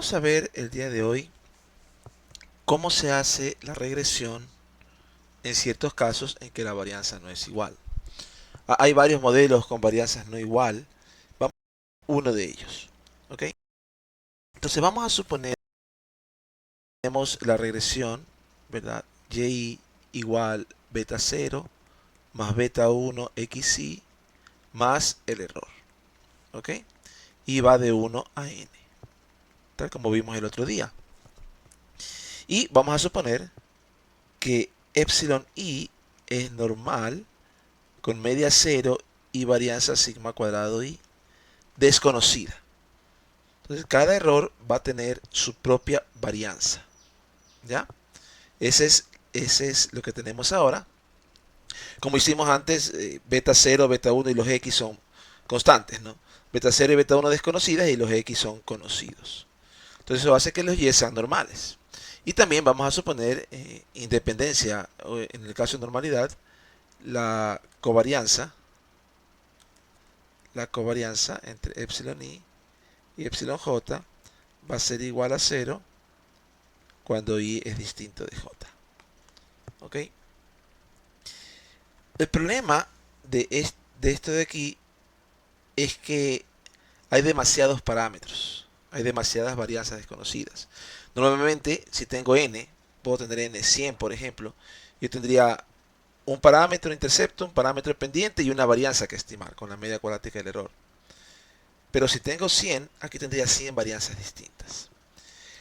Vamos a ver el día de hoy cómo se hace la regresión en ciertos casos en que la varianza no es igual. Hay varios modelos con varianzas no igual. Vamos a ver uno de ellos. ¿Ok? Entonces vamos a suponer que tenemos la regresión, ¿verdad? Y igual beta 0 más beta 1 xi más el error. ¿Ok? Y va de 1 a n, tal como vimos el otro día. Y vamos a suponer que epsilon i es normal con media 0 y varianza sigma cuadrado i desconocida. Entonces cada error va a tener su propia varianza. ¿Ya? Ese es lo que tenemos ahora. Como hicimos antes, beta 0, beta 1 y los x son constantes, ¿no? Beta 0 y beta 1 desconocidas y los x son conocidos. Entonces eso hace que los y sean normales. Y también vamos a suponer independencia, en el caso de normalidad, la covarianza entre epsilon i y epsilon j va a ser igual a 0 cuando i es distinto de j. ¿Ok? El problema de esto de aquí es que hay demasiados parámetros, hay demasiadas varianzas desconocidas. Normalmente, si tengo n, puedo tener n 100, por ejemplo, yo tendría un parámetro intercepto, un parámetro pendiente y una varianza que estimar con la media cuadrática del error. Pero si tengo 100, aquí tendría 100 varianzas distintas.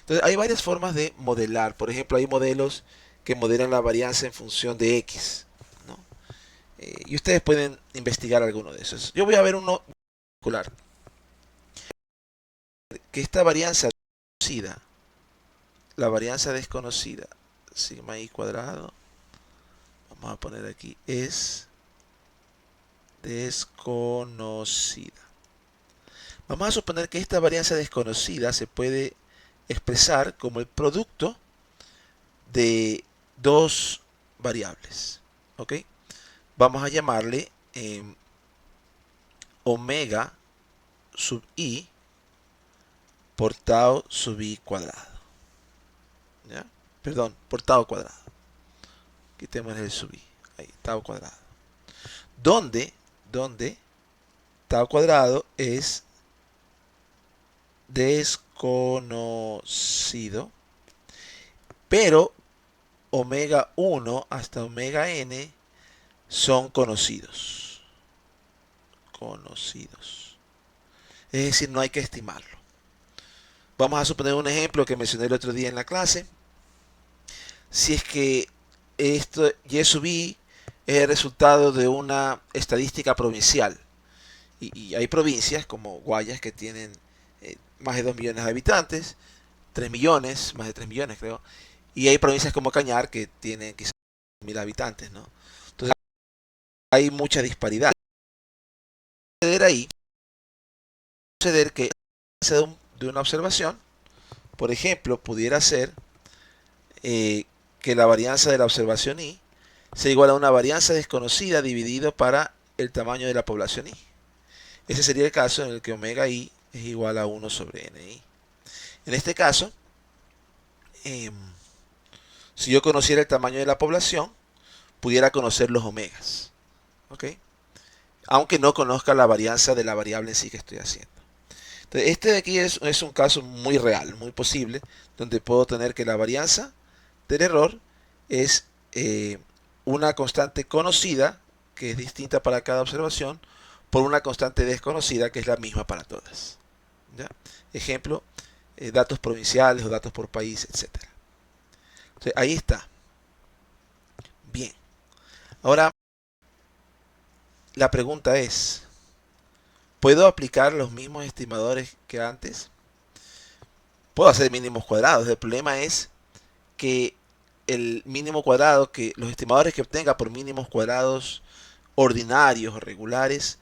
Entonces hay varias formas de modelar. Por ejemplo, hay modelos que modelan la varianza en función de x, ¿no? Y ustedes pueden investigar alguno de esos. Yo voy a ver uno particular. Que esta varianza desconocida, la varianza desconocida, sigma i cuadrado, vamos a poner aquí, es desconocida. Vamos a suponer que esta varianza desconocida se puede expresar como el producto de dos variables. ¿Ok? Vamos a llamarle omega sub i por tau sub i cuadrado. ¿Ya? Perdón, por tau cuadrado. Quitemos el sub i. Ahí, tau cuadrado. Donde tau cuadrado es desconocido, pero omega 1 hasta omega n son conocidos. Conocidos. Es decir, no hay que estimarlo. Vamos a suponer un ejemplo que mencioné el otro día en la clase. Si es que esto y sub i es el resultado de una estadística provincial. Y hay provincias como Guayas que tienen más de 2 millones de habitantes, 3 millones, más de 3 millones creo. Y hay provincias como Cañar que tienen quizás 1000 habitantes, ¿no? Entonces hay mucha disparidad. Suceder ahí, suceder que de una observación, por ejemplo, pudiera ser que la varianza de la observación i sea igual a una varianza desconocida dividido para el tamaño de la población i. Ese sería el caso en el que omega i es igual a 1 sobre ni. En este caso, eh, si yo conociera el tamaño de la población, pudiera conocer los omegas. ¿Ok? Aunque no conozca la varianza de la variable en sí que estoy haciendo. Entonces, este de aquí es un caso muy real, muy posible, donde puedo tener que la varianza del error es una constante conocida, que es distinta para cada observación, por una constante desconocida, que es la misma para todas. ¿Ya? Ejemplo, datos provinciales o datos por país, etc. Entonces, ahí está. Bien. Ahora, la pregunta es, ¿puedo aplicar los mismos estimadores que antes? Puedo hacer mínimos cuadrados. El problema es que el mínimo cuadrado, que los estimadores que obtenga por mínimos cuadrados ordinarios o regulares,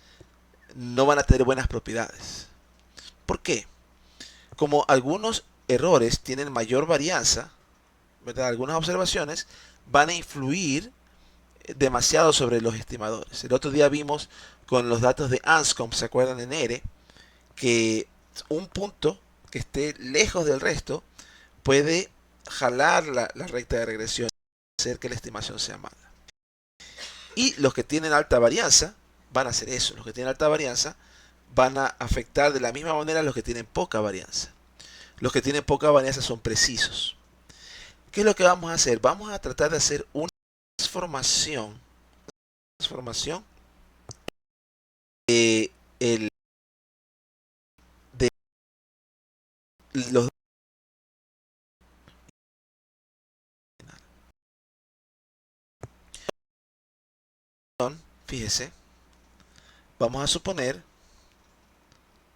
no van a tener buenas propiedades. ¿Por qué? Como algunos errores tienen mayor varianza, ¿verdad? Algunas observaciones van a influir demasiado sobre los estimadores. El otro día vimos con los datos de Anscombe, ¿se acuerdan en R? Que un punto que esté lejos del resto puede jalar la recta de regresión y hacer que la estimación sea mala. Y los que tienen alta varianza van a hacer eso. Los que tienen alta varianza van a afectar de la misma manera a los que tienen poca varianza. Los que tienen poca varianza son precisos. ¿Qué es lo que vamos a hacer? Vamos a tratar de hacer una transformación de, el, de los... Fíjese, vamos a suponer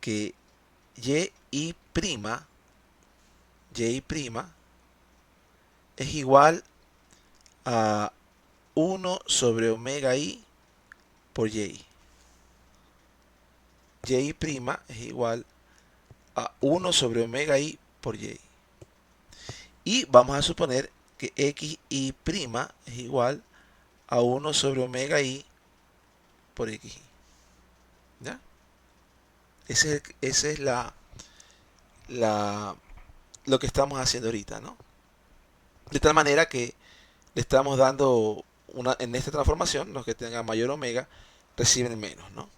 que y' es igual a 1 sobre omega i por y. Y' es igual a 1 sobre omega i por y. Y vamos a suponer que xy' es igual a 1 sobre omega i por xy. ¿Ya? Ese es lo que estamos haciendo ahorita, ¿no? De tal manera que le estamos dando en esta transformación, los que tengan mayor omega reciben menos, ¿no?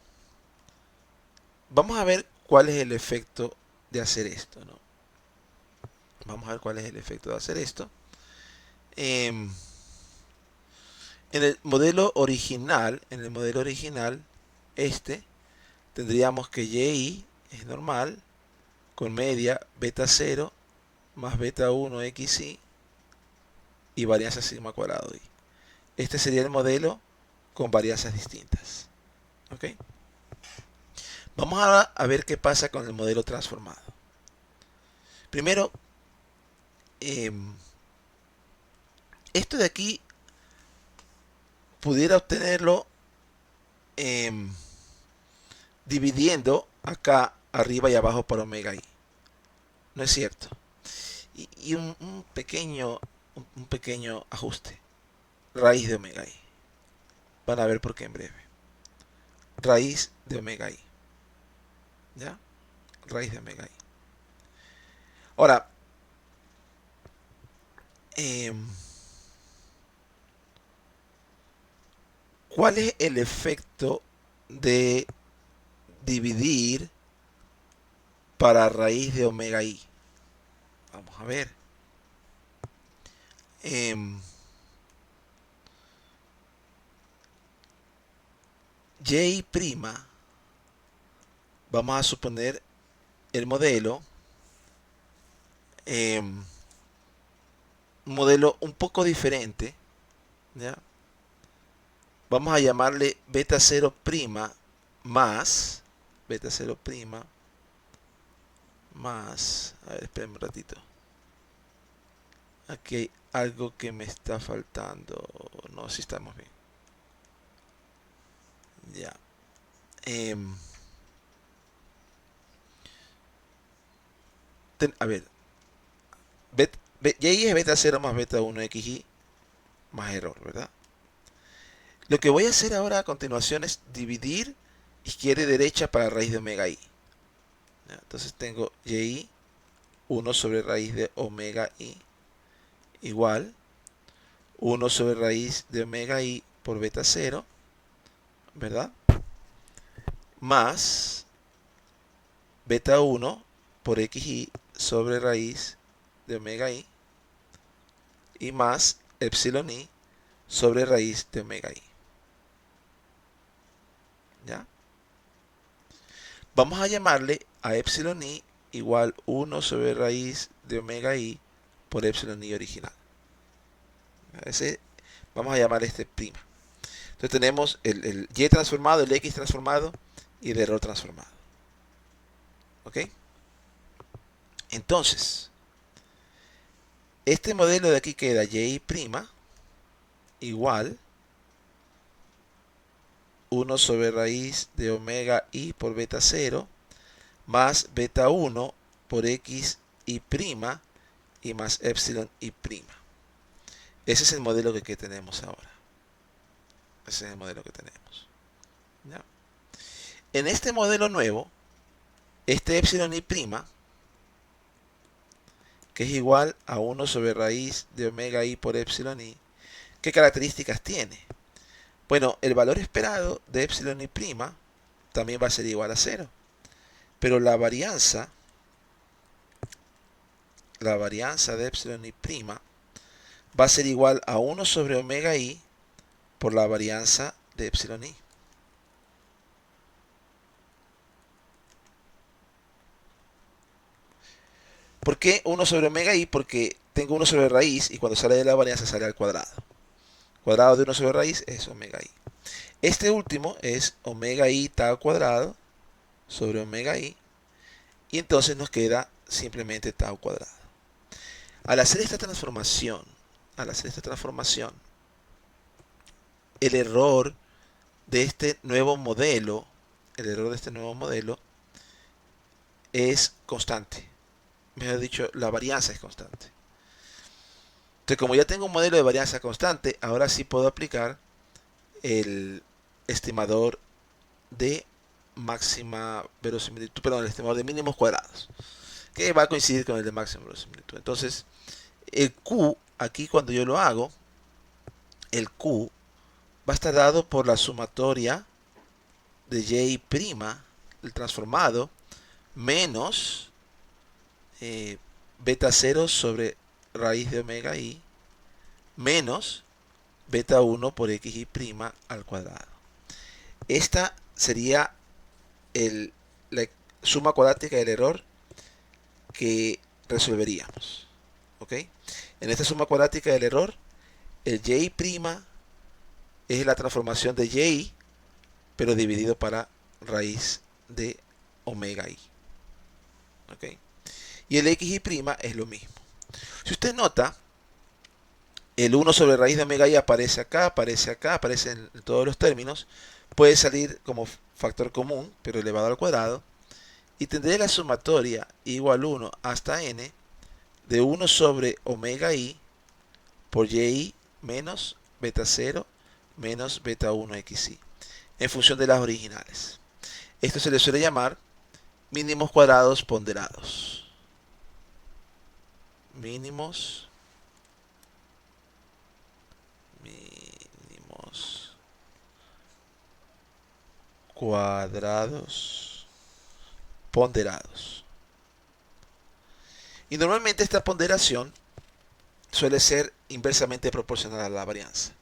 Vamos a ver cuál es el efecto de hacer esto, ¿no? Vamos a ver cuál es el efecto de hacer esto. En el modelo original, tendríamos que y es normal con media beta 0 más beta 1 xy y varianza sigma cuadrado i. Este sería el modelo con varianzas distintas. ¿Ok? Vamos ahora a ver qué pasa con el modelo transformado. Primero, esto de aquí pudiera obtenerlo dividiendo acá arriba y abajo por omega i. ¿No es cierto? Y un pequeño ajuste. Raíz de omega i. Van a ver por qué en breve. Raíz de omega i. ¿Ya? Raíz de omega i. Ahora, ¿cuál es el efecto de dividir para raíz de omega i? Vamos a ver. Y', vamos a suponer el modelo, un modelo un poco diferente, ¿ya? Vamos a llamarle beta 0' más, beta 0' más, a ver, espérenme un ratito. Aquí hay algo que me está faltando. No, si estamos bien. Ya. A ver, y es beta 0 más beta 1 xy más error, ¿verdad? Lo que voy a hacer ahora a continuación es dividir izquierda y derecha para raíz de omega i. ¿Ya? Entonces tengo y 1 sobre raíz de omega i igual 1 sobre raíz de omega i por beta 0, ¿verdad? Más beta 1 por xy sobre raíz de omega i y más epsilon i sobre raíz de omega i. ¿Ya? Vamos a llamarle a epsilon i igual 1 sobre raíz de omega i por epsilon i original. Vamos a llamarle este prima. Entonces tenemos el y transformado, el x transformado y el error transformado. ¿Ok? Entonces, este modelo de aquí queda y' igual 1 sobre raíz de omega i por beta 0 más beta 1 por x y prima y más epsilon y prima. Ese es el modelo que tenemos ahora. Ese es el modelo que tenemos. ¿Ya? En este modelo nuevo, este epsilon y prima que es igual a 1 sobre raíz de omega i por epsilon i, ¿qué características tiene? Bueno, el valor esperado de epsilon i' también va a ser igual a 0, pero la varianza de epsilon i' va a ser igual a 1 sobre omega i por la varianza de epsilon i. ¿Por qué 1 sobre omega i? Porque tengo 1 sobre raíz y cuando sale de la varianza sale al cuadrado. Cuadrado de 1 sobre raíz es omega i. Este último es omega i tau cuadrado sobre omega i, y entonces nos queda simplemente tau cuadrado. Al hacer esta transformación, el error de este nuevo modelo, es constante. Mejor dicho, la varianza es constante. Entonces, como ya tengo un modelo de varianza constante, ahora sí puedo aplicar el estimador de máxima verosimilitud, perdón, el estimador de mínimos cuadrados, que va a coincidir con el de máxima verosimilitud. Entonces, el Q, aquí cuando yo lo hago, el Q va a estar dado por la sumatoria de y', el transformado, menos beta 0 sobre raíz de omega i, menos beta 1 por xy' al cuadrado. Esta sería la suma cuadrática del error que resolveríamos. ¿Ok? En esta suma cuadrática del error, el y' es la transformación de y, pero dividido para raíz de omega i. ¿Ok? Y el xy' es lo mismo. Si usted nota, el 1 sobre raíz de omega i aparece acá, aparece en todos los términos. Puede salir como factor común, pero elevado al cuadrado. Y tendré la sumatoria igual 1 hasta n de 1 sobre omega i por y menos beta 0 menos beta 1 xy, en función de las originales. Esto se le suele llamar mínimos cuadrados ponderados. Mínimos cuadrados ponderados. Y normalmente esta ponderación suele ser inversamente proporcional a la varianza.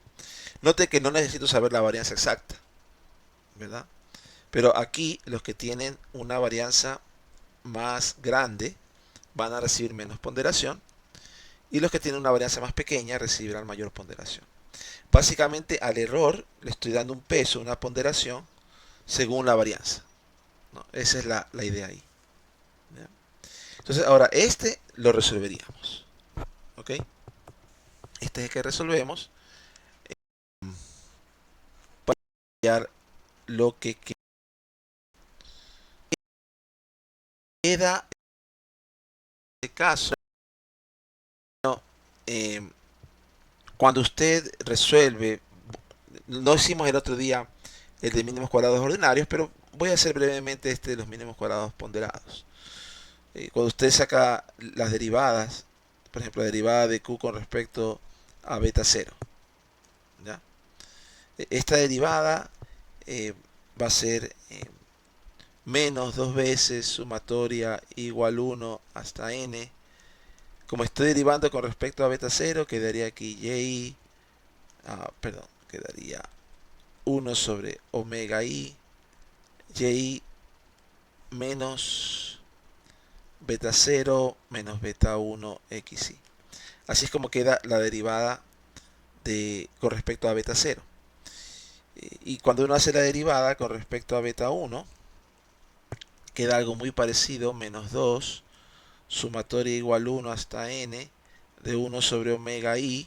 Note que no necesito saber la varianza exacta, ¿verdad? Pero aquí los que tienen una varianza más grande van a recibir menos ponderación, y los que tienen una varianza más pequeña recibirán mayor ponderación. Básicamente al error le estoy dando un peso, una ponderación, según la varianza, ¿no? Esa es la idea ahí. ¿Ya? Entonces ahora este lo resolveríamos. ¿Ok? Este es el que resolvemos para hallar lo que queda en este caso. Eh, Cuando usted resuelve, no hicimos el otro día el de mínimos cuadrados ordinarios, pero voy a hacer brevemente este de los mínimos cuadrados ponderados. Cuando usted saca las derivadas, por ejemplo, la derivada de q con respecto a beta 0, ¿ya? Esta derivada va a ser menos 2 veces sumatoria igual 1 hasta n. Como estoy derivando con respecto a beta 0, quedaría aquí quedaría 1 sobre omega i, y menos beta 0 menos beta 1 xy. Así es como queda la derivada con respecto a beta 0. Y cuando uno hace la derivada con respecto a beta 1, queda algo muy parecido, menos 2, sumatoria igual 1 hasta n, de 1 sobre omega i,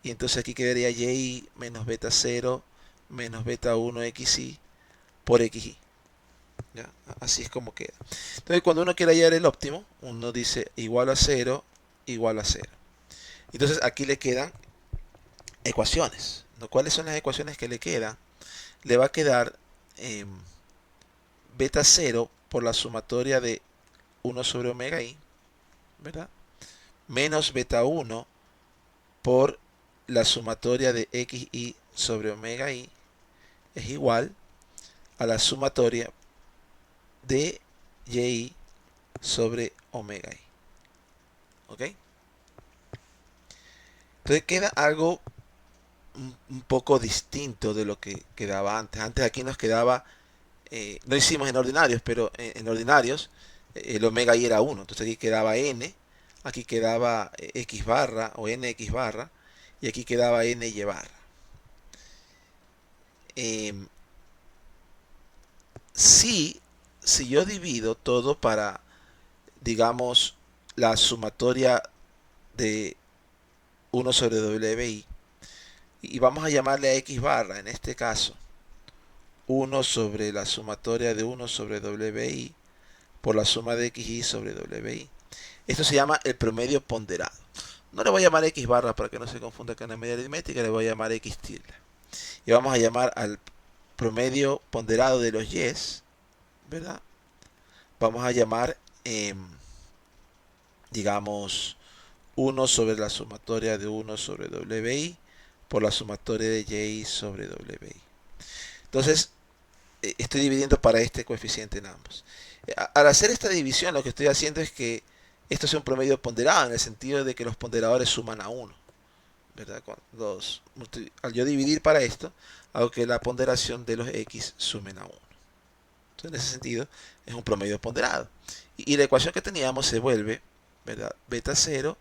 y entonces aquí quedaría y menos beta 0 menos beta 1 xy por xy. ¿Ya? Así es como queda. Entonces cuando uno quiere hallar el óptimo, uno dice igual a 0, igual a 0. Entonces aquí le quedan ecuaciones, ¿no? ¿Cuáles son las ecuaciones que le quedan? Le va a quedar beta 0 por la sumatoria de 1 sobre omega i, ¿verdad? menos beta 1 por la sumatoria de xi sobre omega i es igual a la sumatoria de y sobre omega i. ¿Ok? Entonces queda algo un poco distinto de lo que quedaba antes. Antes aquí nos quedaba, no hicimos en ordinarios, pero en ordinarios el omega i era 1. Entonces aquí quedaba n, aquí quedaba x barra o nx barra, y aquí quedaba ny barra. Eh, si yo divido todo para, digamos, la sumatoria de 1 sobre wi, y vamos a llamarle a x barra, en este caso, 1 sobre la sumatoria de 1 sobre wi por la suma de xi sobre wi. Esto se llama el promedio ponderado. No le voy a llamar x barra para que no se confunda con la media aritmética, le voy a llamar x tilde. Y vamos a llamar al promedio ponderado de los yes, ¿verdad? Vamos a llamar, digamos, 1 sobre la sumatoria de 1 sobre wi por la sumatoria de y sobre wi. Entonces, estoy dividiendo para este coeficiente en ambos. Al hacer esta división, lo que estoy haciendo es que esto sea un promedio ponderado, en el sentido de que los ponderadores suman a 1. ¿Verdad? Al yo dividir para esto, hago que la ponderación de los x sumen a 1. Entonces, en ese sentido, es un promedio ponderado. Y la ecuación que teníamos se vuelve, ¿verdad? Beta 0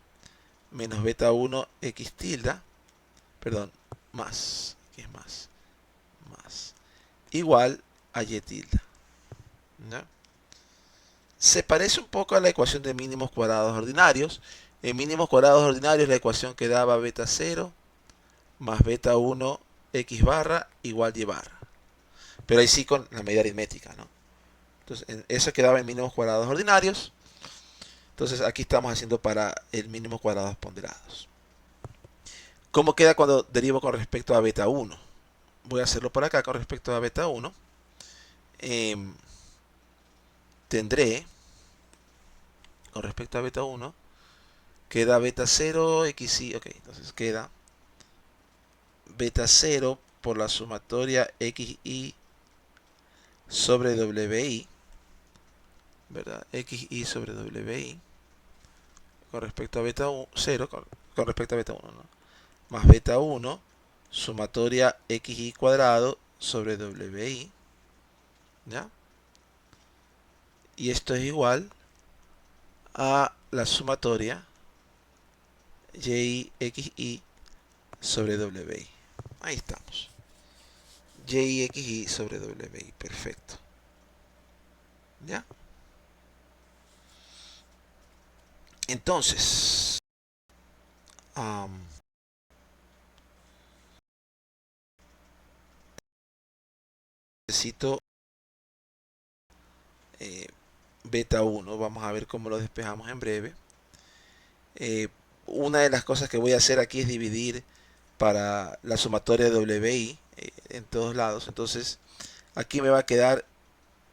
menos beta 1 x tilde, perdón, más, que es más, igual a y tilde. ¿No? Se parece un poco a la ecuación de mínimos cuadrados ordinarios. En mínimos cuadrados ordinarios la ecuación que daba beta 0 más beta 1 x barra igual y barra. Pero ahí sí con la medida aritmética, ¿no? Entonces, eso quedaba en mínimos cuadrados ordinarios. Entonces, aquí estamos haciendo para el mínimo cuadrados ponderados. ¿Cómo queda cuando derivo con respecto a beta 1? Voy a hacerlo por acá con respecto a beta 1. Tendré, con respecto a beta 1, queda beta 0, xi, ok, entonces queda beta 0 por la sumatoria xi sobre wi, ¿verdad? Xi sobre wi con respecto a beta 1, 0 con respecto a beta 1, ¿no? Más beta 1 sumatoria xi cuadrado sobre wi, ¿ya? Y esto es igual a la sumatoria yxi sobre wi. Ahí estamos. Yxi sobre wi, perfecto. ¿Ya? Entonces, necesito beta 1. Vamos a ver cómo lo despejamos en breve. Una de las cosas que voy a hacer aquí es dividir para la sumatoria de wi en todos lados. Entonces, aquí me va a quedar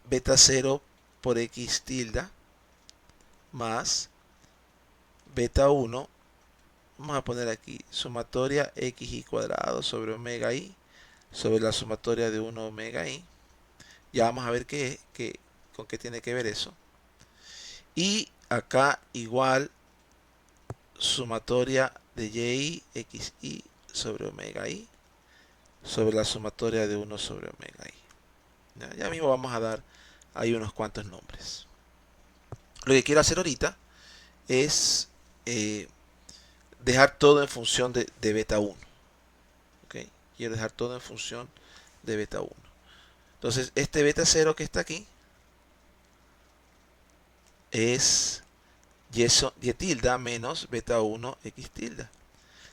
beta 0 por x tilde más beta 1. Vamos a poner aquí sumatoria xi cuadrado sobre omega i sobre la sumatoria de 1 omega i. Ya vamos a ver con qué tiene que ver eso. Y acá igual sumatoria de y xi sobre omega i sobre la sumatoria de 1 sobre omega i. Ya mismo vamos a dar ahí unos cuantos nombres. Lo que quiero hacer ahorita es dejar todo en función de beta 1. ¿Okay? Quiero dejar todo en función de beta 1. Entonces, este beta 0 que está aquí es y tilde menos beta 1 x tilde.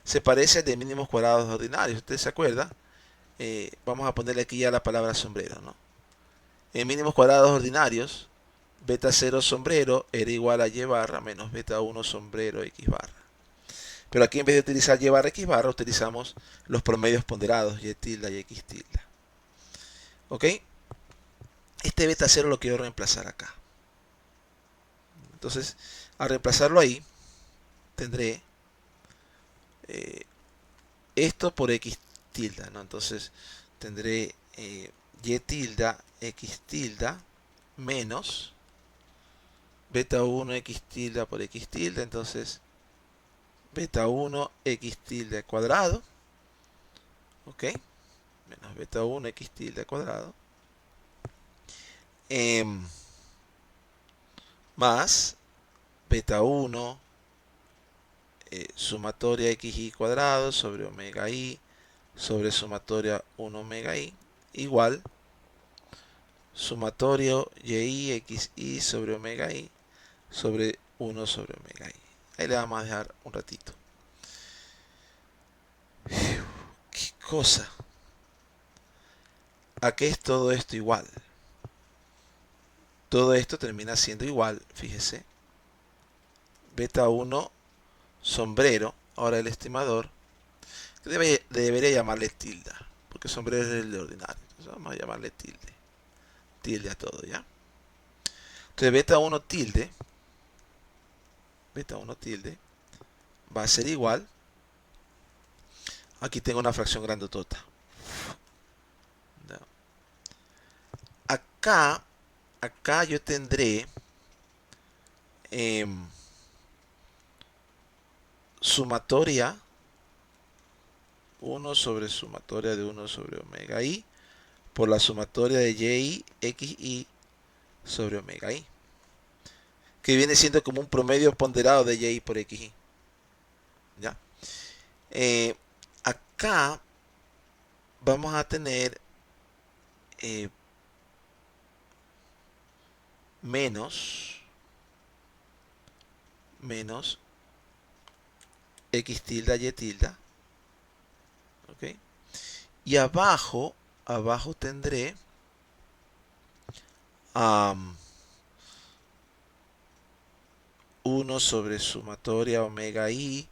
Se parece al de mínimos cuadrados ordinarios. ¿Usted se acuerda? Vamos a ponerle aquí ya la palabra sombrero, ¿no? En mínimos cuadrados ordinarios, beta 0 sombrero era igual a y barra menos beta 1 sombrero x barra. Pero aquí en vez de utilizar y barra x barra, utilizamos los promedios ponderados y tilde y x tilde. ¿Ok? Este beta 0 lo quiero reemplazar acá. Entonces, al reemplazarlo ahí, tendré esto por x tilde, ¿no? Entonces tendré y tilde x tilde menos beta 1 x tilde por x tilde, entonces beta 1 x tilde cuadrado, ok, menos beta 1 x tilde cuadrado, más beta 1 sumatoria xy cuadrado sobre omega i sobre sumatoria 1 omega i igual sumatorio y xy sobre omega i sobre 1 sobre omega i. Ahí le vamos a dejar un ratito. ¿Qué cosa? ¿A qué es todo esto igual? Todo esto termina siendo igual, fíjese. Beta 1 sombrero, ahora el estimador, debería llamarle tilde, porque sombrero es el de ordinario. Entonces vamos a llamarle tilde. Tilde a todo, ¿ya? Entonces beta 1 tilde va a ser igual. Aquí tengo una fracción grandotota. Acá yo tendré sumatoria 1 sobre sumatoria de 1 sobre omega i por la sumatoria de y xy sobre omega i, que viene siendo como un promedio ponderado de y por xy. ¿Ya? Acá vamos a tener menos x tilde y tilde, ¿ok? Y abajo tendré 1 sobre sumatoria omega i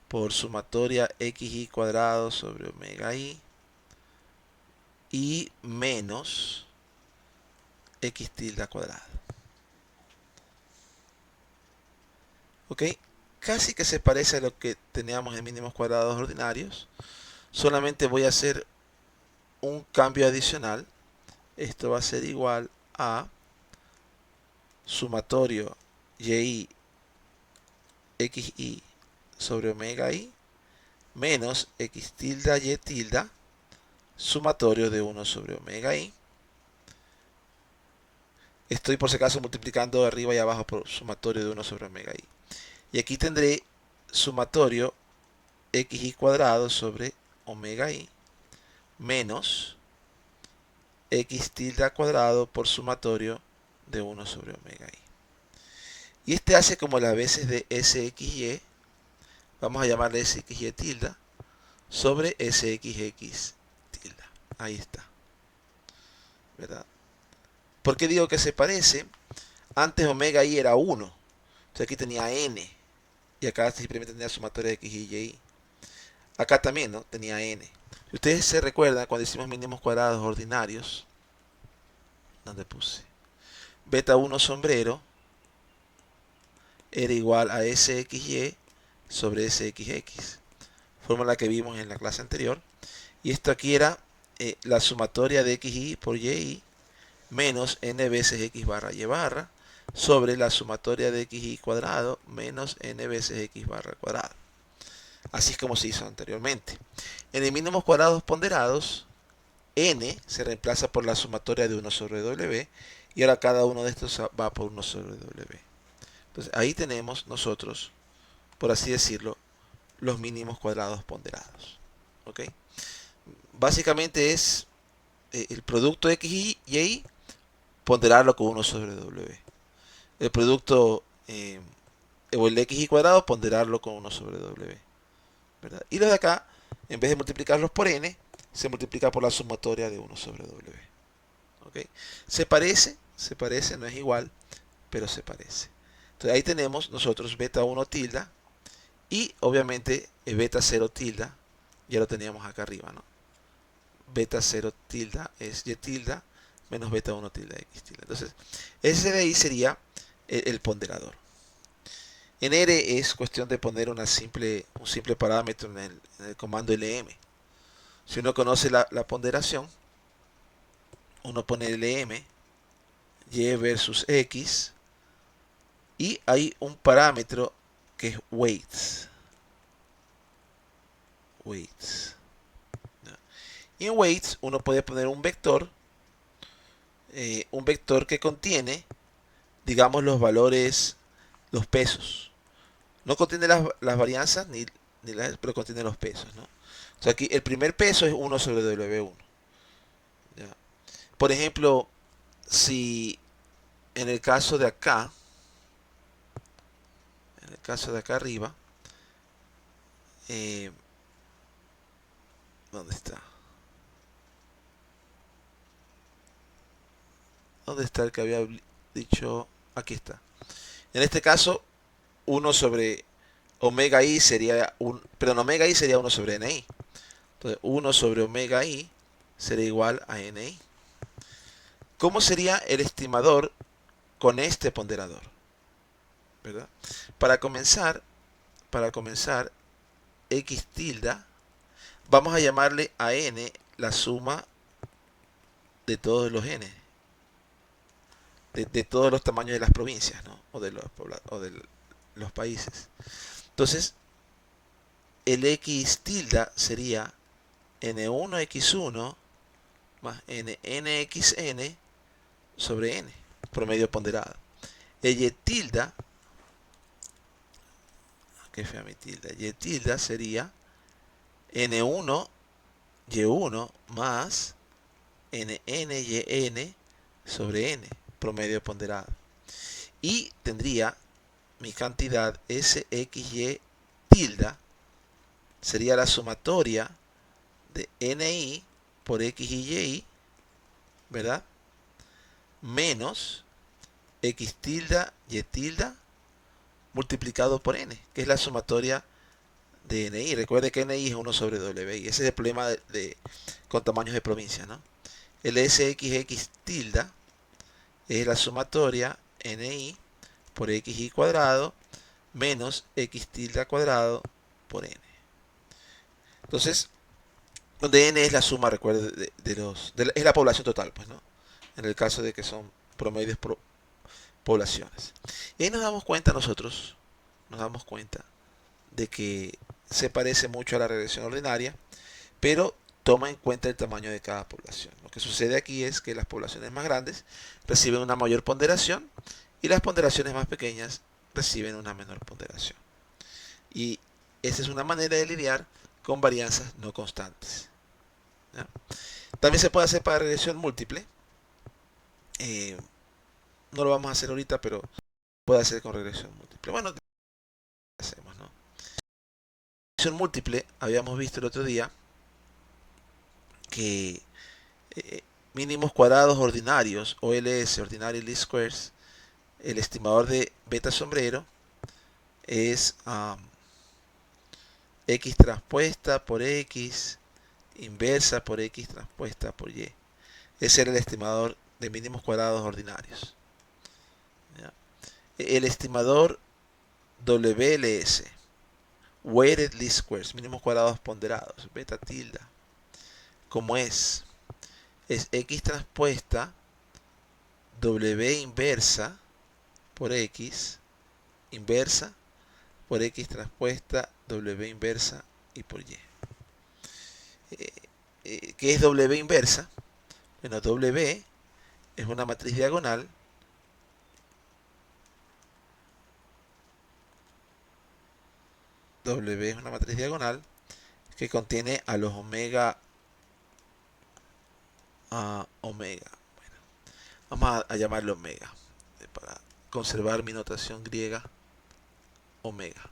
por sumatoria xy cuadrado sobre omega i y menos x tilde cuadrado. ¿Ok? Casi que se parece a lo que teníamos en mínimos cuadrados ordinarios. Solamente voy a hacer un cambio adicional. Esto va a ser igual a sumatorio y xy sobre omega i menos x tilde y tilde sumatorio de 1 sobre omega i. Estoy por si acaso multiplicando arriba y abajo por sumatorio de 1 sobre omega i. Y aquí tendré sumatorio xy cuadrado sobre omega i menos x tilde cuadrado por sumatorio de 1 sobre omega i. Y este hace como las veces de sxy, vamos a llamarle sxy tilde, sobre sxx tilde. Ahí está. ¿Verdad? ¿Por qué digo que se parece? Antes omega i era 1. Entonces aquí tenía n. Y acá simplemente tenía sumatoria de x y y. Acá también, ¿no? Tenía n. Si ustedes se recuerdan cuando hicimos mínimos cuadrados ordinarios, donde puse beta 1 sombrero era igual a sxy sobre sxx. Fórmula que vimos en la clase anterior. Y esto aquí era la sumatoria de xy por y menos n veces x barra y barra sobre la sumatoria de xy cuadrado menos n veces x barra cuadrado. Así es como se hizo anteriormente. En el mínimos cuadrados ponderados, n se reemplaza por la sumatoria de 1 sobre w y ahora cada uno de estos va por 1 sobre w. Entonces ahí tenemos nosotros, por así decirlo, los mínimos cuadrados ponderados. ¿Ok? Básicamente es el producto x y y ponderarlo con 1 sobre w. El producto o el xy cuadrado ponderarlo con 1 sobre w. ¿Verdad? Y los de acá, en vez de multiplicarlos por n, se multiplica por la sumatoria de 1 sobre w. ¿Ok? Se parece, no es igual, pero se parece. Entonces ahí tenemos nosotros beta 1 tilde y obviamente beta 0 tilde, ya lo teníamos acá arriba, ¿no? Beta 0 tilde es y tilde menos beta 1 tilde x tilde. Entonces ese de ahí sería el ponderador. En R es cuestión de poner un simple parámetro en el comando LM. Si uno conoce la ponderación, uno pone LM, Y versus X, y hay un parámetro que es weights. Weights. Y en weights uno puede poner un vector que contiene, digamos, los valores, los pesos. No contiene las varianzas, pero contiene los pesos, ¿no? O sea, aquí el primer peso es 1 sobre W1. ¿Ya? Por ejemplo, si en el caso de acá, en el caso de acá arriba, eh, ¿dónde está? ¿Dónde está el que había dicho? Aquí está. En este caso, 1 sobre omega i sería perdón, omega i sería 1 sobre ni. Entonces, 1 sobre omega i sería igual a ni. ¿Cómo sería el estimador con este ponderador? ¿Verdad? Para comenzar, para comenzar, x tilde, vamos a llamarle a n la suma de todos los n, de todos los tamaños de las provincias, ¿no? O de los países. Entonces, el x tilde sería n1x1 más nxn sobre n, promedio ponderado. El y tilde, qué fea mi tilde, y tilde sería n1 y1 más nyn sobre n, promedio ponderado. Y tendría mi cantidad sxy tilde, sería la sumatoria de ni por x y y, ¿verdad? Menos x tilde y tilde multiplicado por n, que es la sumatoria de ni. Recuerde que ni es 1 sobre w, y ese es el problema con tamaños de provincia, ¿no? El sxx tilde es la sumatoria ni por xy cuadrado menos x tilde cuadrado por n. Entonces, donde n es la suma, recuerde, es la población total, pues, ¿no? En el caso de que son promedios poblaciones. Y ahí nos damos cuenta de que se parece mucho a la regresión ordinaria, pero toma en cuenta el tamaño de cada población. Lo que sucede aquí es que las poblaciones más grandes reciben una mayor ponderación y las ponderaciones más pequeñas reciben una menor ponderación. Y esa es una manera de lidiar con varianzas no constantes, ¿ya? También se puede hacer para regresión múltiple. Eh, no lo vamos a hacer ahorita, pero puede hacer con regresión múltiple. Bueno, hacemos, ¿no? Regresión múltiple, habíamos visto el otro día que mínimos cuadrados ordinarios, OLS, Ordinary Least Squares, el estimador de beta sombrero es x transpuesta por x inversa por x transpuesta por y. Ese era el estimador de mínimos cuadrados ordinarios, ¿ya? El estimador WLS, Weighted Least Squares, mínimos cuadrados ponderados, beta tilde, como es x transpuesta W inversa por x inversa por x transpuesta W inversa y por y. ¿Qué es W inversa? Bueno, W es una matriz diagonal W es una matriz diagonal que contiene a los omega omega. Bueno, vamos a llamarlo omega para conservar mi notación griega. Omega.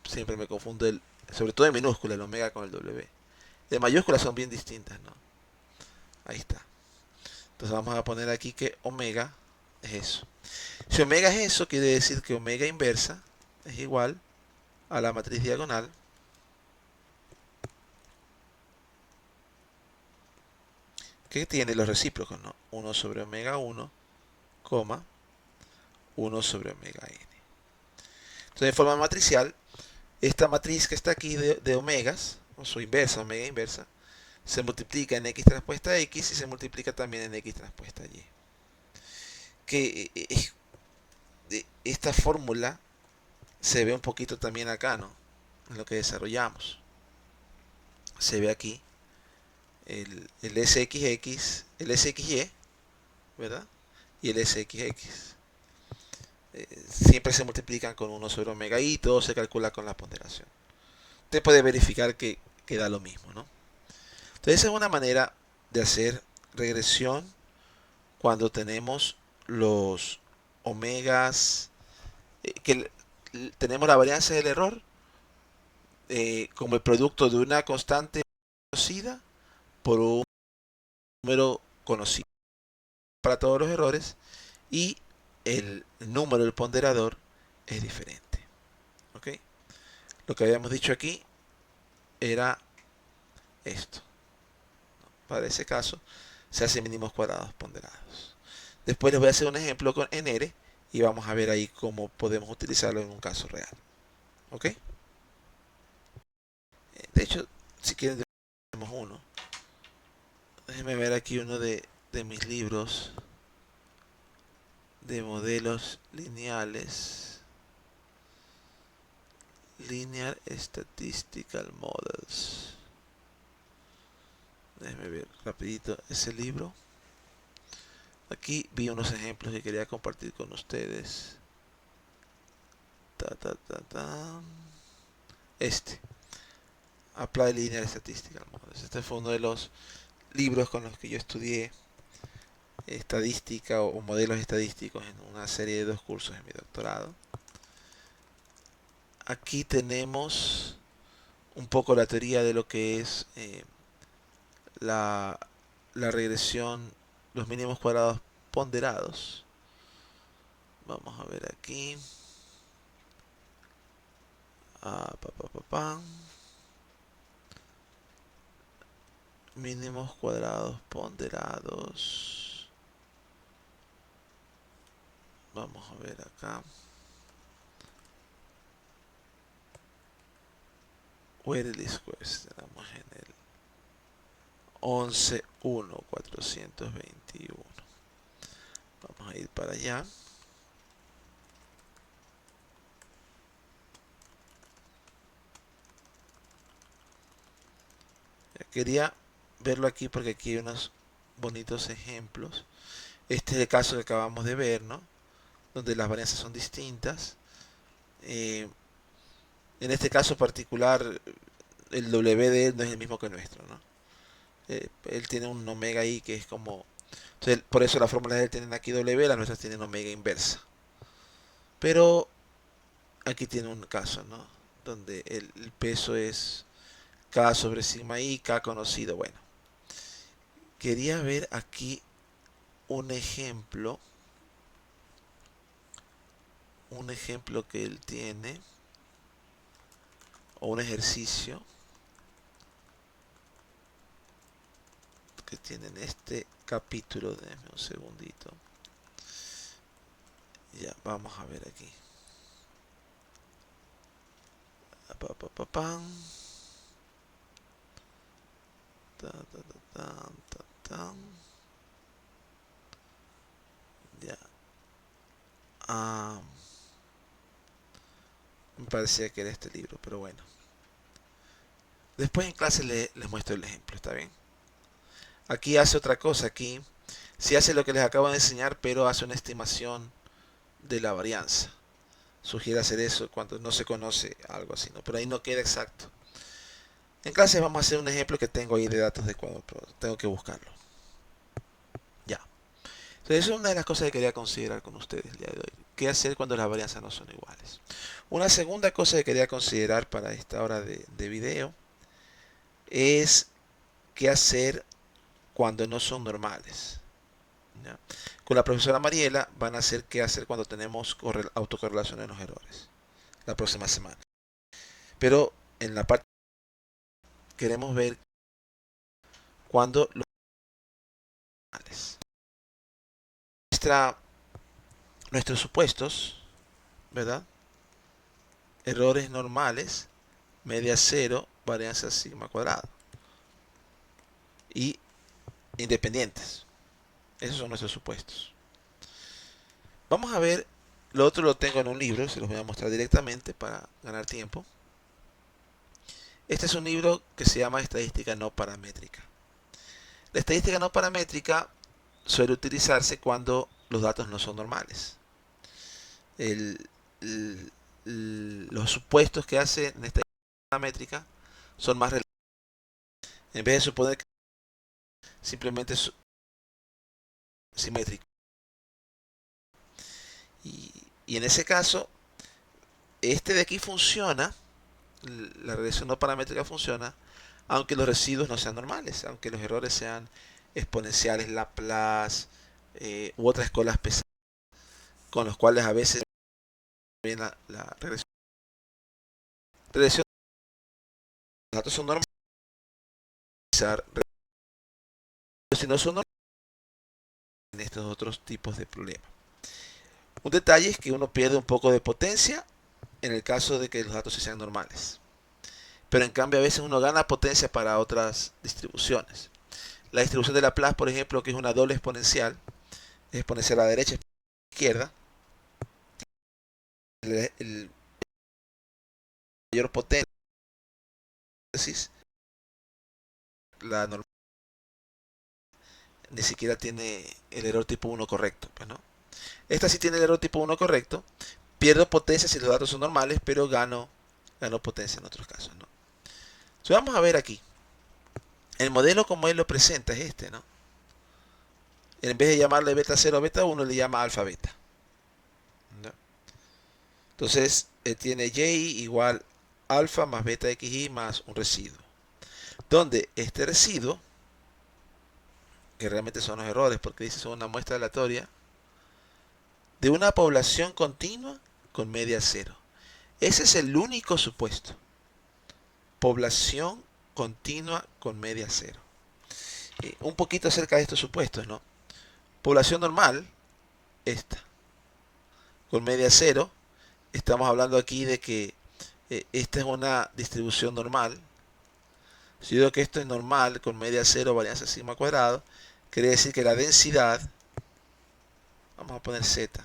Siempre me confundo sobre todo en minúscula, el omega con el W. De mayúsculas son bien distintas, ¿no? Ahí está. Entonces vamos a poner aquí que omega es eso. Si omega es eso, quiere decir que omega inversa es igual a la matriz diagonal que tiene los recíprocos, ¿no? 1 sobre omega 1, 1 sobre omega n. Entonces, de forma matricial, esta matriz que está aquí de omegas, o su inversa, omega inversa, se multiplica en x transpuesta x y se multiplica también en x transpuesta y. Que esta fórmula se ve un poquito también acá, ¿no? En lo que desarrollamos. Se ve aquí el SXX, el SXY, ¿verdad? Y el SXX. Siempre se multiplican con 1 sobre omega y todo se calcula con la ponderación. Usted puede verificar que da lo mismo, ¿no? Entonces esa es una manera de hacer regresión cuando tenemos los omegas, tenemos la varianza del error como el producto de una constante conocida por un número conocido para todos los errores y el número del ponderador es diferente. ¿Ok? Lo que habíamos dicho aquí era esto. Para ese caso se hacen mínimos cuadrados ponderados. Después les voy a hacer un ejemplo con NR y vamos a ver ahí cómo podemos utilizarlo en un caso real. ¿Ok? De hecho, si quieren, tenemos uno. Déjenme ver aquí uno de mis libros de modelos lineales. Linear Statistical Models. Déjenme ver rapidito ese libro. Aquí vi unos ejemplos que quería compartir con ustedes. Este. Apply Linear Statistical Models. Este fue uno de los libros con los que yo estudié estadística o modelos estadísticos en una serie de 2 cursos en mi doctorado. Aquí tenemos un poco la teoría de lo que es la, la regresión, los mínimos cuadrados ponderados. Vamos a ver aquí. Mínimos cuadrados ponderados. Vamos a ver acá. Wedley Squares. Tenemos en el 11.1.421. Vamos a ir para allá. Quería verlo aquí porque aquí hay unos bonitos ejemplos. Este es el caso que acabamos de ver, ¿no? Donde las varianzas son distintas. En este caso particular, el W de él no es el mismo que nuestro, ¿no? Él tiene un omega ahí que es como... Entonces, por eso las fórmulas de él tienen aquí W, las nuestras tienen omega inversa. Pero aquí tiene un caso, ¿no? Donde el peso es K sobre sigma I, K conocido. Bueno, quería ver aquí un ejemplo que él tiene o un ejercicio que tiene en este capítulo. Denme un segundito. Ya, vamos a ver aquí. Ya. Me parecía que era este libro, pero bueno. Después en clase les muestro el ejemplo, ¿está bien? Aquí hace otra cosa, aquí sí hace lo que les acabo de enseñar, pero hace una estimación de la varianza. Sugiere hacer eso cuando no se conoce algo así, ¿no? Pero ahí no queda exacto. En clase vamos a hacer un ejemplo que tengo ahí de datos de Ecuador, pero tengo que buscarlo. Ya. Entonces, eso es una de las cosas que quería considerar con ustedes el día de hoy. ¿Qué hacer cuando las varianzas no son iguales? Una segunda cosa que quería considerar para esta hora de video es qué hacer cuando no son normales. ¿Ya? Con la profesora Mariela van a hacer qué hacer cuando tenemos autocorrelación en los errores la próxima semana. Pero en la parte queremos ver cuando los normales. Nuestros supuestos, ¿verdad? errores normales, media cero, varianza sigma cuadrado. Y independientes. Esos son nuestros supuestos. Vamos a ver, lo otro lo tengo en un libro, se los voy a mostrar directamente para ganar tiempo. Este es un libro que se llama Estadística no paramétrica. La estadística no paramétrica suele utilizarse cuando los datos no son normales. El, los supuestos que hace en esta paramétrica son más relevantes. En vez de suponer que simplemente es simétrico. Y en ese caso, este de aquí funciona, la regresión no paramétrica funciona, aunque los residuos no sean normales, aunque los errores sean exponenciales, Laplace u otras escuelas pesadas, con los cuales a veces viene la regresión. Regresión, los datos son normales, pero si no son normales, en estos otros tipos de problemas. Un detalle es que uno pierde un poco de potencia en el caso de que los datos sean normales. Pero en cambio a veces uno gana potencia para otras distribuciones. La distribución de Laplace, por ejemplo, que es una doble exponencial, es exponencial a la derecha y a la izquierda. El mayor potencia, la normal, ni siquiera tiene el error tipo 1 correcto. Pues, ¿no? Esta sí tiene el error tipo 1 correcto. Pierdo potencia si los datos son normales, pero gano potencia en otros casos. ¿No? Entonces vamos a ver aquí. El modelo como él lo presenta es este, ¿no? En vez de llamarle beta 0 o beta 1, le llama alfa beta. ¿No? Entonces, tiene y igual alfa más beta xy más un residuo. Donde este residuo, que realmente son los errores, porque dice son una muestra aleatoria, de una población continua con media cero. Ese es el único supuesto. Población continua con media cero. Un poquito acerca de estos supuestos, ¿no? Población normal, esta, con media cero. Estamos hablando aquí de que esta es una distribución normal. Si yo digo que esto es normal con media cero, varianza sigma cuadrado, quiere decir que la densidad, vamos a poner z,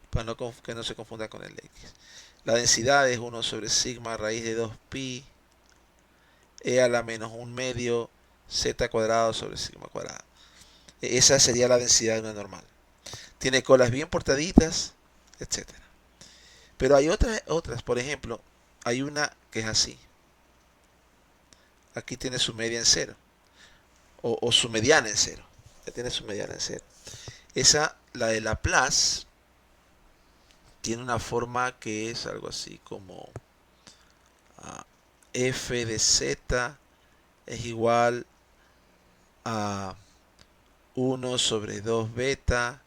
para que no se confunda con el x. La densidad es 1 sobre sigma raíz de 2pi e a la menos 1 medio z cuadrado sobre sigma cuadrado. Esa sería la densidad de una normal. Tiene colas bien portaditas, etcétera. Pero hay otras, por ejemplo, hay una que es así. Aquí tiene su media en cero. O su mediana en cero. Ya tiene su mediana en cero. Esa, la de Laplace, tiene una forma que es algo así como f de z es igual a 1 sobre 2 beta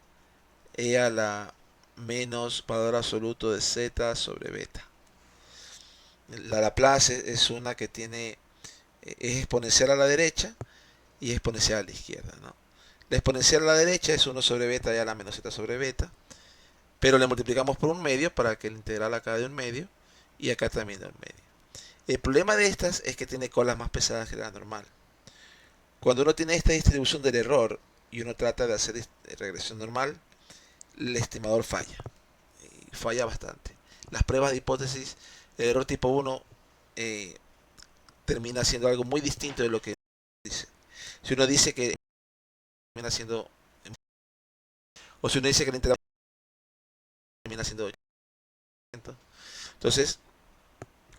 e a la menos valor absoluto de z sobre beta. La Laplace es una que tiene, es exponencial a la derecha y es exponencial a la izquierda, ¿no? La exponencial a la derecha es 1 sobre beta y a la menos z sobre beta, pero le multiplicamos por un medio para que el integral acá de un medio y acá también de un medio. El problema de estas es que tiene colas más pesadas que la normal. Cuando uno tiene esta distribución del error y uno trata de hacer regresión normal, el estimador falla. Y falla bastante. Las pruebas de hipótesis, el error tipo 1 termina siendo algo muy distinto de lo que dice. Si uno dice que termina siendo, o si uno dice que el integral termina siendo 8%, entonces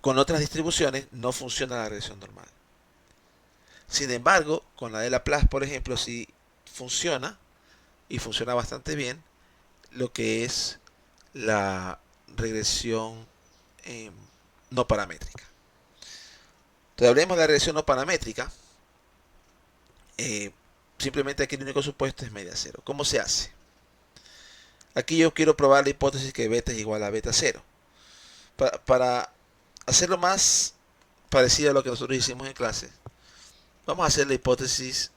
con otras distribuciones no funciona la regresión normal. Sin embargo, con la de Laplace, por ejemplo, sí funciona y funciona bastante bien lo que es la regresión no paramétrica. Entonces hablemos de la regresión no paramétrica. Simplemente aquí el único supuesto es media cero. ¿Cómo se hace? Aquí yo quiero probar la hipótesis que beta es igual a beta 0. Para hacerlo más parecido a lo que nosotros hicimos en clase, vamos a hacer la hipótesis.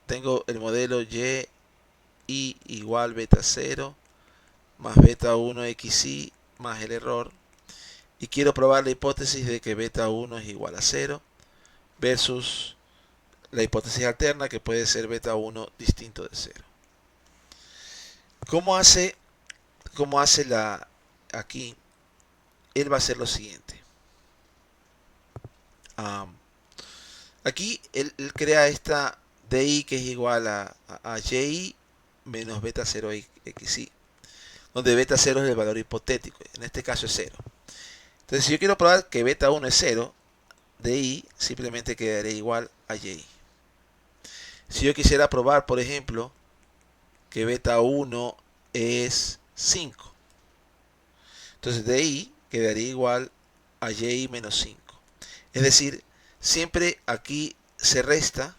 Tengo el modelo y igual beta 0 más beta 1 xy más el error, y quiero probar la hipótesis de que beta 1 es igual a 0 versus la hipótesis alterna que puede ser beta 1 distinto de 0. ¿Cómo hace aquí? Él va a hacer lo siguiente. Aquí él crea esta DI que es igual a YI menos beta 0 XI, donde beta 0 es el valor hipotético, en este caso es 0. Entonces, si yo quiero probar que beta 1 es 0, DI simplemente quedaría igual a YI. Si yo quisiera probar, por ejemplo, que beta 1 es 5, entonces DI quedaría igual a YI menos 5. Es decir, siempre aquí se resta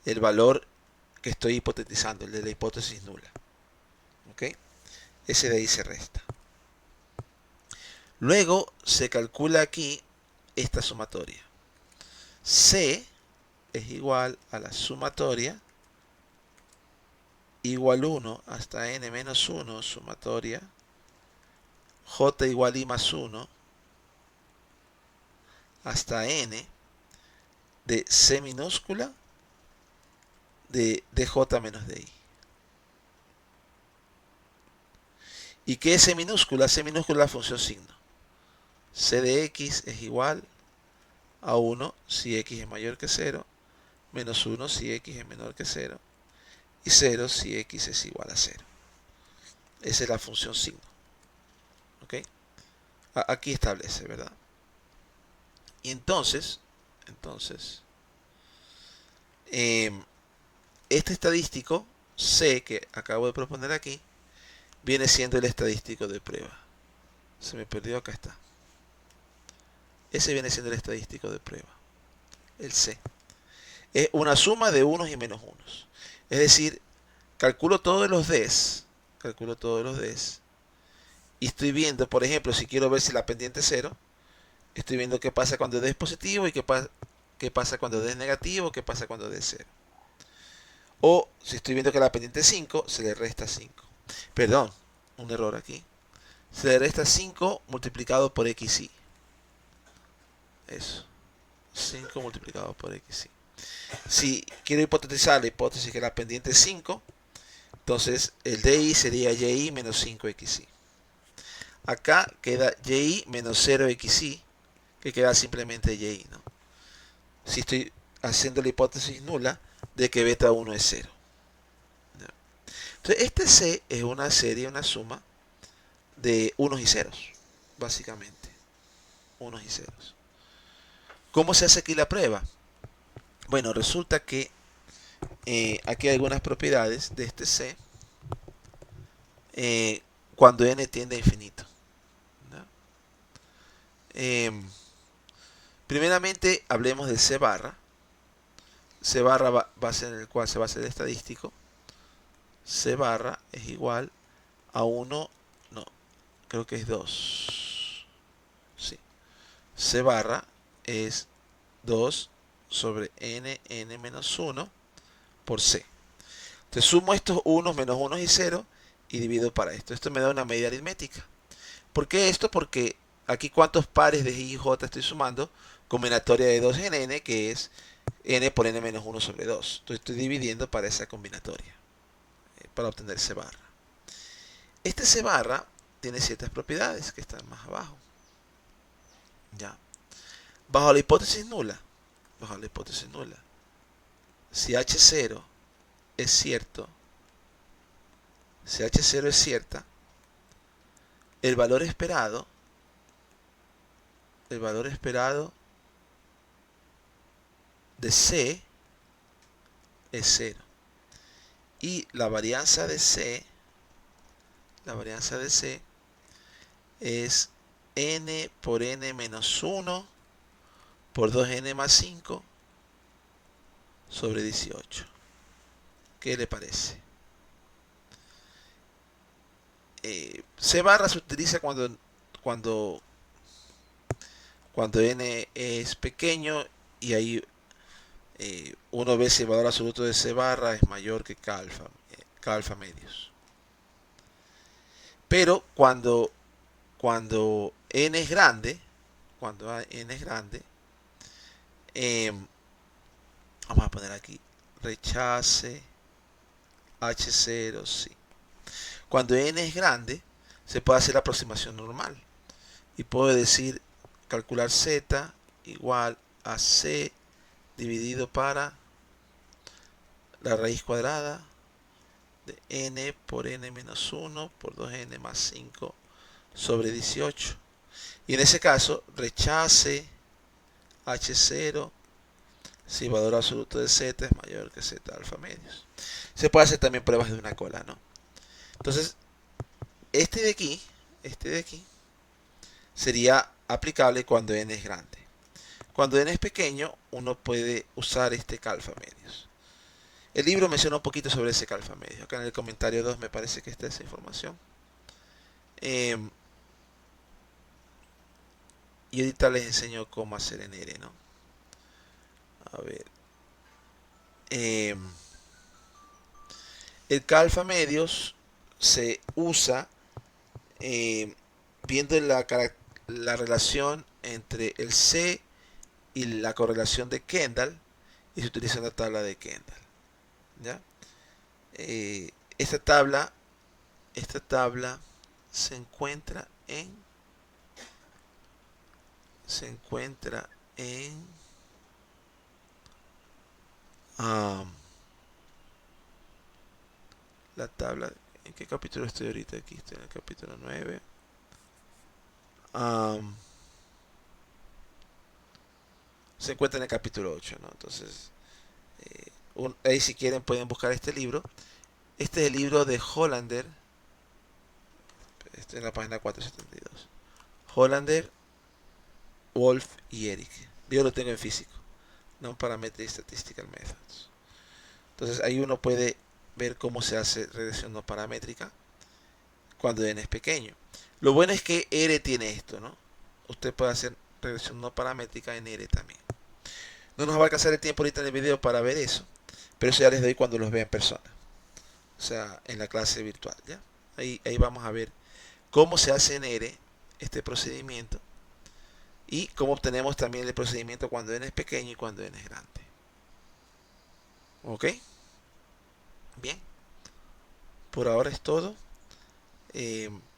el valor que estoy hipotetizando, el de la hipótesis nula. ¿Ok? Ese de ahí se resta. Luego se calcula aquí esta sumatoria. C es igual a la sumatoria igual 1 hasta n menos 1 sumatoria j igual i más 1 hasta n de c minúscula de j menos di. ¿Y qué es c minúscula? C minúscula es la función signo. C de x es igual a 1 si x es mayor que 0, menos 1 si x es menor que 0, y 0 si x es igual a 0. Esa es la función signo. ¿Ok? Aquí establece, ¿verdad? Y entonces este estadístico C que acabo de proponer aquí viene siendo el estadístico de prueba. Se me perdió, acá está. Ese viene siendo el estadístico de prueba. El C. Es una suma de unos y menos unos. Es decir, calculo todos los Ds. Calculo todos los Ds. Y estoy viendo, por ejemplo, si quiero ver si la pendiente es 0, estoy viendo qué pasa cuando D es positivo y qué pasa cuando D es negativo, qué pasa cuando D es 0. O si estoy viendo que la pendiente es 5, se le resta 5. Perdón, un error aquí. Se le resta 5 multiplicado por xy. Eso. 5 multiplicado por xy. Si quiero hipotetizar la hipótesis que la pendiente es 5, entonces el di sería y menos 5xy. Acá queda y menos 0xy, que queda simplemente y, ¿no? Si estoy haciendo la hipótesis nula de que beta 1 es 0. Entonces este C es una serie, una suma de unos y ceros, básicamente. Unos y ceros. ¿Cómo se hace aquí la prueba? Bueno, resulta que aquí hay algunas propiedades de este C cuando n tiende a infinito. Primeramente hablemos de C barra. C barra va a ser en el cual se va a hacer el estadístico. C barra es igual a 1, no, creo que es 2. Sí. C barra es 2 sobre n menos 1 por C. Entonces sumo estos unos menos unos y 0 y divido para esto. Esto me da una medida aritmética. ¿Por qué esto? Porque aquí cuántos pares de y j estoy sumando. Combinatoria de 2 en n, que es n por n menos 1 sobre 2. Entonces estoy dividiendo para esa combinatoria, para obtener C barra. Este C barra tiene ciertas propiedades que están más abajo. Ya. Bajo la hipótesis nula, si H0 es cierto, si H0 es cierta, el valor esperado de C es 0. Y la varianza de C es n por n menos 1 por 2n más 5 sobre 18. ¿Qué le parece? C barra se utiliza cuando n es pequeño y ahí uno ve si el valor absoluto de C barra es mayor que K alfa medios. Pero cuando cuando n es grande, cuando n es grande, em, vamos a poner aquí, rechace H0, sí. Cuando n es grande, se puede hacer la aproximación normal. Y puedo decir, calcular z igual a c dividido para la raíz cuadrada de n por n menos 1 por 2n más 5 sobre 18. Y en ese caso, rechace H0 si el valor absoluto de z es mayor que z alfa medios. Se puede hacer también pruebas de una cola, ¿no? Entonces, este de aquí, sería aplicable cuando n es grande. Cuando n es pequeño, uno puede usar este k alfa medios. El libro menciona un poquito sobre ese k alfa medios. Acá en el comentario 2 me parece que está esa información. Y ahorita les enseño cómo hacer en R, ¿no? A ver. El k alfa medios se usa viendo la relación entre el C y la correlación de Kendall, y se utiliza una tabla de Kendall, ¿ya? Esta tabla se encuentra en la tabla. ¿En qué capítulo estoy ahorita? Aquí estoy en el capítulo 9. Se encuentra en el capítulo 8, ¿no? Entonces, ahí si quieren pueden buscar este libro. Este es el libro de Hollander. Estoy en la página 472. Hollander, Wolf y Eric. Yo lo tengo en físico. Non-Parametric Statistical Methods. Entonces ahí uno puede ver cómo se hace regresión no paramétrica cuando n es pequeño. Lo bueno es que R tiene esto, ¿no? Usted puede hacer regresión no paramétrica en R también. No nos va a alcanzar el tiempo ahorita en el video para ver eso, pero eso ya les doy cuando los vea en persona. O sea, en la clase virtual, ¿ya? Ahí vamos a ver cómo se hace en R este procedimiento y cómo obtenemos también el procedimiento cuando n es pequeño y cuando n es grande. ¿Ok? Bien. Por ahora es todo.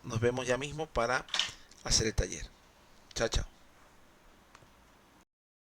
Nos vemos ya mismo para hacer el taller. Chao, chao.